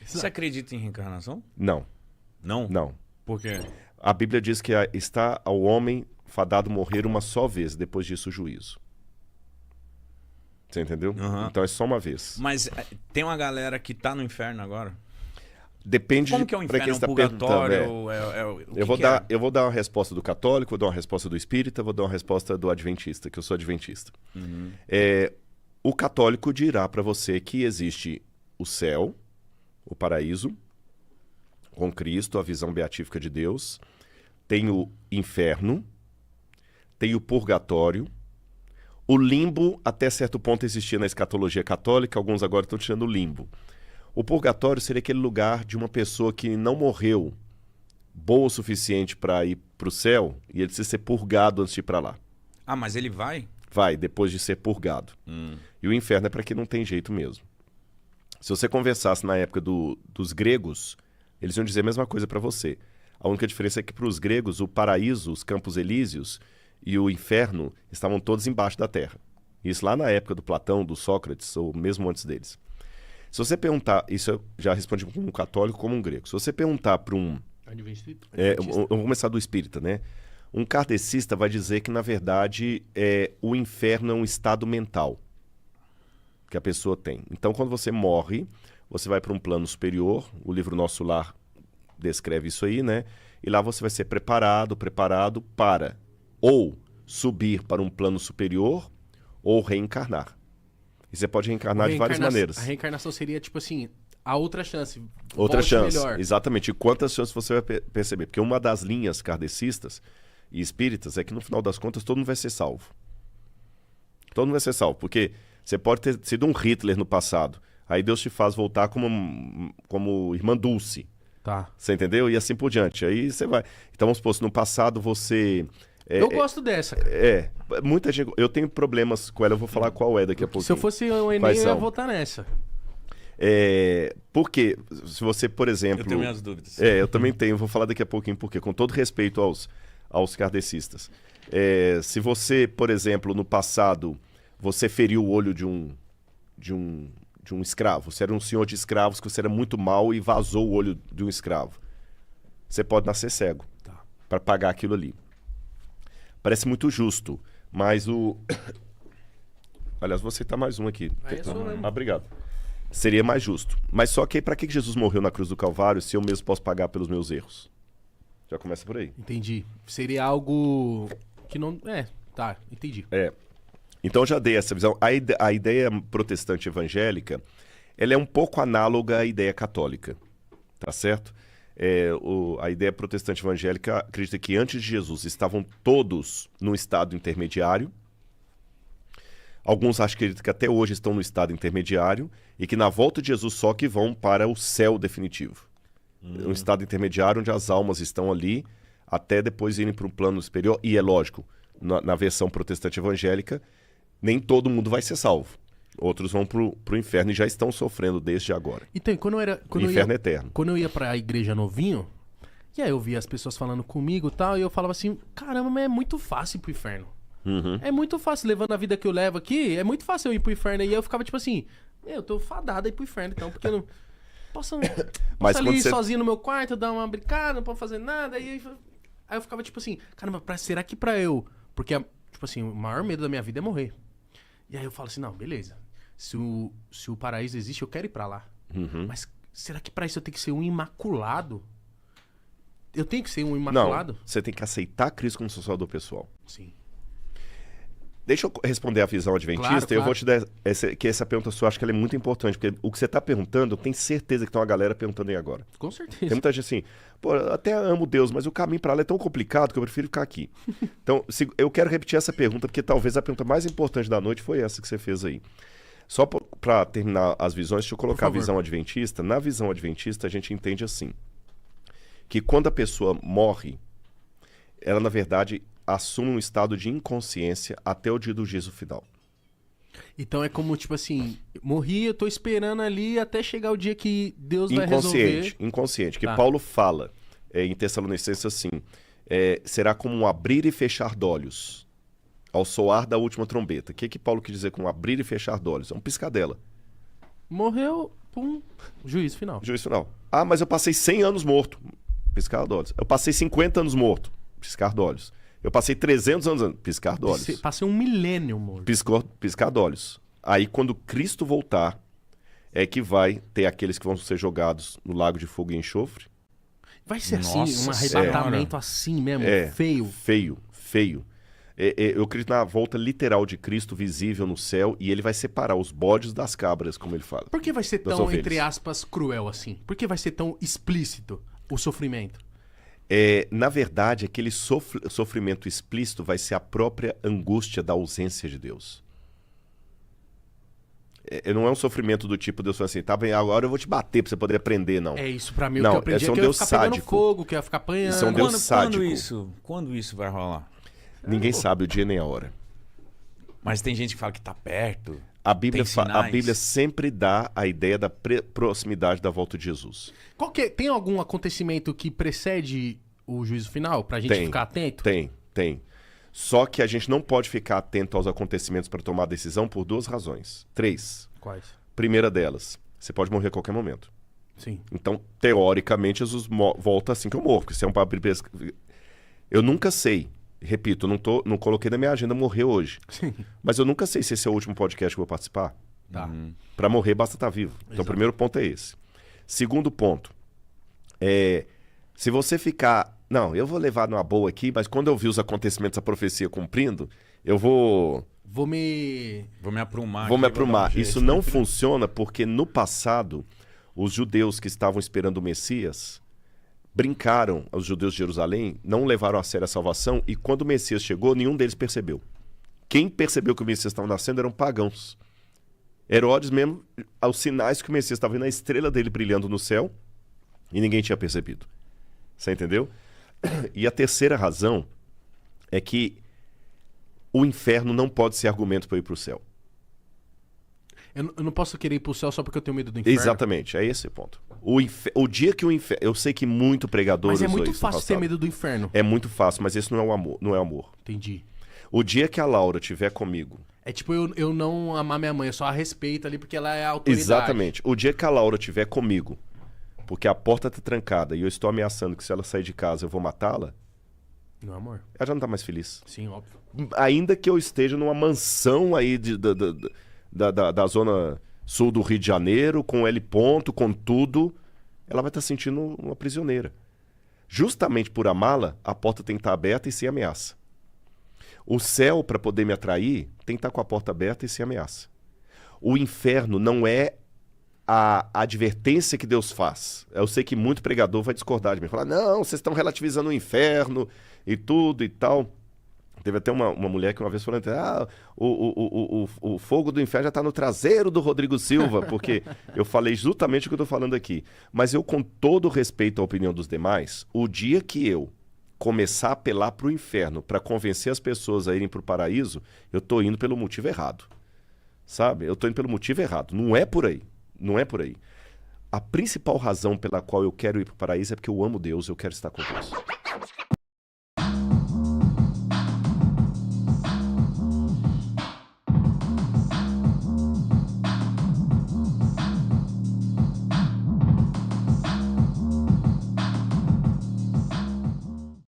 Você acredita em reencarnação? Não, Não? não. Por quê? A Bíblia diz que está ao homem fadado morrer uma só vez, depois disso o juízo. Você entendeu? Aham. Então é só uma vez. Mas tem uma galera que tá no inferno agora? Depende Como que é o pra inferno? quem É um está perguntando. purgatório? Eu vou dar uma resposta do católico, vou dar uma resposta do espírita, vou dar uma resposta do adventista, que eu sou adventista. Uhum. O católico dirá para você que existe o céu, o paraíso, com Cristo, a visão beatífica de Deus, tem o inferno, tem o purgatório, o limbo, até certo ponto existia na escatologia católica, alguns agora estão tirando o limbo. O purgatório seria aquele lugar de uma pessoa que não morreu boa o suficiente para ir para o céu e ele precisa ser purgado antes de ir para lá. Ah, mas ele vai? Vai, depois de ser purgado. E o inferno é para quem não tem jeito mesmo. Se você conversasse na época dos gregos, eles iam dizer a mesma coisa para você. A única diferença é que para os gregos, o paraíso, os campos elíseos e o inferno estavam todos embaixo da terra. Isso lá na época do Platão, do Sócrates, ou mesmo antes deles. Se você perguntar, isso eu já respondi como um católico, como um grego. Se você perguntar para um... eu vou começar do espírita, né? Um kardecista vai dizer que, na verdade, o inferno é um estado mental que a pessoa tem. Então, quando você morre, você vai para um plano superior. O livro Nosso Lar descreve isso aí, né? E lá você vai ser preparado para ou subir para um plano superior ou reencarnar. E você pode reencarnar de várias maneiras. A reencarnação seria, tipo assim, a outra chance. Outra Volte chance, melhor. exatamente. E quantas chances você vai perceber? Porque uma das linhas kardecistas e espíritas é que, no final das contas, todo mundo vai ser salvo. Todo mundo vai ser salvo. Porque você pode ter sido um Hitler no passado. Aí Deus te faz voltar como irmã Dulce. Tá. Você entendeu? E assim por diante. Aí você vai... Então, vamos supor, se no passado você... Eu gosto dessa, cara. Muita gente... Eu tenho problemas com ela, eu vou falar qual é daqui a pouquinho. Se eu fosse o Enem, Quais eu ia são? votar nessa. Porque se você, por exemplo... Eu tenho minhas dúvidas. Eu também tenho, vou falar daqui a pouquinho porque, com todo respeito aos kardecistas. Se você, por exemplo, no passado, você feriu o olho de um escravo, você era um senhor de escravos que você era muito mau e vazou o olho de um escravo, você pode nascer cego para pagar aquilo ali. Parece muito justo, mas Aliás, vou aceitar mais um aqui. Obrigado. Seria mais justo. Mas só que para que Jesus morreu na cruz do Calvário se eu mesmo posso pagar pelos meus erros? Já começa por aí. Entendi. Seria algo que não... tá, entendi. Então já dei essa visão. A ideia protestante evangélica, ela é um pouco análoga à ideia católica, tá certo? A ideia protestante evangélica acredita que antes de Jesus estavam todos no estado intermediário. Alguns acreditam que até hoje estão no estado intermediário e que na volta de Jesus só que vão para o céu definitivo. Um estado intermediário onde as almas estão ali até depois irem para um plano superior. E é lógico, na versão protestante evangélica, nem todo mundo vai ser salvo. Outros vão pro inferno e já estão sofrendo desde agora. Então, Inferno eterno. Quando eu ia pra igreja novinho, e aí eu via as pessoas falando comigo e tal, e eu falava assim, caramba, mas é muito fácil ir pro inferno. É muito fácil, levando a vida que eu levo aqui, é muito fácil eu ir pro inferno. E aí eu ficava tipo assim, eu tô fadado a ir pro inferno, então, porque eu não posso Mas ali sozinho no meu quarto, dar uma brincada, não posso fazer nada. Aí eu ficava tipo assim, caramba, será que pra eu... Porque, tipo assim, o maior medo da minha vida é morrer. E aí eu falo assim, não, beleza. Se o paraíso existe, eu quero ir pra lá. Mas será que pra isso eu tenho que ser um imaculado? Eu tenho que ser um imaculado? Não, você tem que aceitar Cristo como seu salvador pessoal. Sim. Deixa eu responder a visão adventista. Claro, Eu vou te dar essa pergunta sua, acho que ela é muito importante, porque o que você está perguntando, eu tenho certeza que tem uma galera perguntando aí agora. Com certeza. Tem muita gente assim, pô, eu até amo Deus, mas o caminho para lá é tão complicado que eu prefiro ficar aqui. Então, eu quero repetir essa pergunta, porque talvez a pergunta mais importante da noite foi essa que você fez aí. Só para terminar as visões, deixa eu colocar a visão adventista. Na visão adventista, a gente entende assim, que quando a pessoa morre, ela, na verdade, assume um estado de inconsciência até o dia do juízo final. Então é como, tipo assim, morri, eu tô esperando ali até chegar o dia que Deus vai resolver. Inconsciente. Que Paulo fala em Tessalonicenses assim, será como um abrir e fechar de olhos ao soar da última trombeta. O que Paulo quer dizer com abrir e fechar de olhos? É um piscadela. Morreu, pum, juízo final. Juízo final. Ah, mas eu passei 100 anos morto. Piscar de olhos. Eu passei 50 anos morto. Piscar de olhos. Eu passei 300 anos. Piscar de olhos. Passei um milênio morto. Piscar de olhos. Aí, quando Cristo voltar, é que vai ter aqueles que vão ser jogados no lago de fogo e enxofre. Vai ser Nossa assim, um Senhora. arrebatamento assim mesmo, feio. Feio. Eu acredito na volta literal de Cristo visível no céu e ele vai separar os bodes das cabras, como ele fala. Por que vai ser Das tão, ovelhas. entre aspas, cruel assim? Por que vai ser tão explícito o sofrimento? Na verdade, aquele sofrimento explícito vai ser a própria angústia da ausência de Deus. Não é um sofrimento do tipo, Deus fala assim, tá bem, agora eu vou te bater pra você poder aprender, não. É isso pra mim, Não, o que eu aprendi esse é um que eu ia Deus ficar pegando sádico. fogo, que eu ia ficar apanhando. Isso é um Deus sádico. Quando isso vai rolar? Ninguém sabe o dia nem a hora. Mas tem gente que fala que tá perto. A Bíblia, Tem sinais. a Bíblia sempre dá a ideia da proximidade da volta de Jesus. Tem algum acontecimento que precede o juízo final pra gente ficar atento? Tem. Só que a gente não pode ficar atento aos acontecimentos para tomar decisão por 2 razões. 3. Quais? Primeira delas, você pode morrer a qualquer momento. Sim. Então, teoricamente, Jesus volta assim que eu morro. Porque se é um papo eu nunca sei. Repito, não coloquei na minha agenda morrer hoje. Sim. Mas eu nunca sei se esse é o último podcast que eu vou participar. Tá. Para morrer, basta estar vivo. Então, Exato. o primeiro ponto é esse. Segundo ponto, se você ficar... Não, eu vou levar numa boa aqui, mas quando eu vi os acontecimentos da profecia cumprindo, eu vou... Vou me aprumar. Vou me aqui, dar um aprumar. jeito. Isso não funciona porque no passado, os judeus que estavam esperando o Messias brincaram, os judeus de Jerusalém, não levaram a sério a salvação e quando o Messias chegou, nenhum deles percebeu. Quem percebeu que o Messias estava nascendo eram pagãos. Herodes mesmo, aos sinais que o Messias estava vendo a estrela dele brilhando no céu e ninguém tinha percebido. Você entendeu? E a terceira razão é que o inferno não pode ser argumento para eu ir para o céu. Eu não posso querer ir pro céu só porque eu tenho medo do inferno. Exatamente, é esse o ponto. O dia que o inferno... Eu sei que muito pregador Mas é usou muito isso no fácil ter passado. medo do inferno. É muito fácil, mas isso não é o amor. Não é amor. Entendi. O dia que a Laura estiver comigo... É tipo eu não amar minha mãe, eu só a respeito ali porque ela é a autoridade. Exatamente. O dia que a Laura estiver comigo, porque a porta tá trancada e eu estou ameaçando que se ela sair de casa eu vou matá-la, Não, amor. ela já não tá mais feliz. Sim, óbvio. Ainda que eu esteja numa mansão aí da zona sul do Rio de Janeiro, com L ponto, com tudo, ela vai estar sentindo uma prisioneira. Justamente por amá-la, a porta tem que estar aberta e sem ameaça. O céu, para poder me atrair, tem que estar com a porta aberta e sem ameaça. O inferno não é a advertência que Deus faz. Eu sei que muito pregador vai discordar de mim. Falar, não, vocês estão relativizando o inferno e tudo e tal. Teve até uma mulher que uma vez falou, o fogo do inferno já está no traseiro do Rodrigo Silva, porque eu falei justamente o que eu estou falando aqui. Mas eu, com todo respeito à opinião dos demais, o dia que eu começar a apelar para o inferno para convencer as pessoas a irem para o paraíso, eu estou indo pelo motivo errado. Sabe? Eu estou indo pelo motivo errado. Não é por aí. Não é por aí. A principal razão pela qual eu quero ir para o paraíso é porque eu amo Deus, eu quero estar com Deus.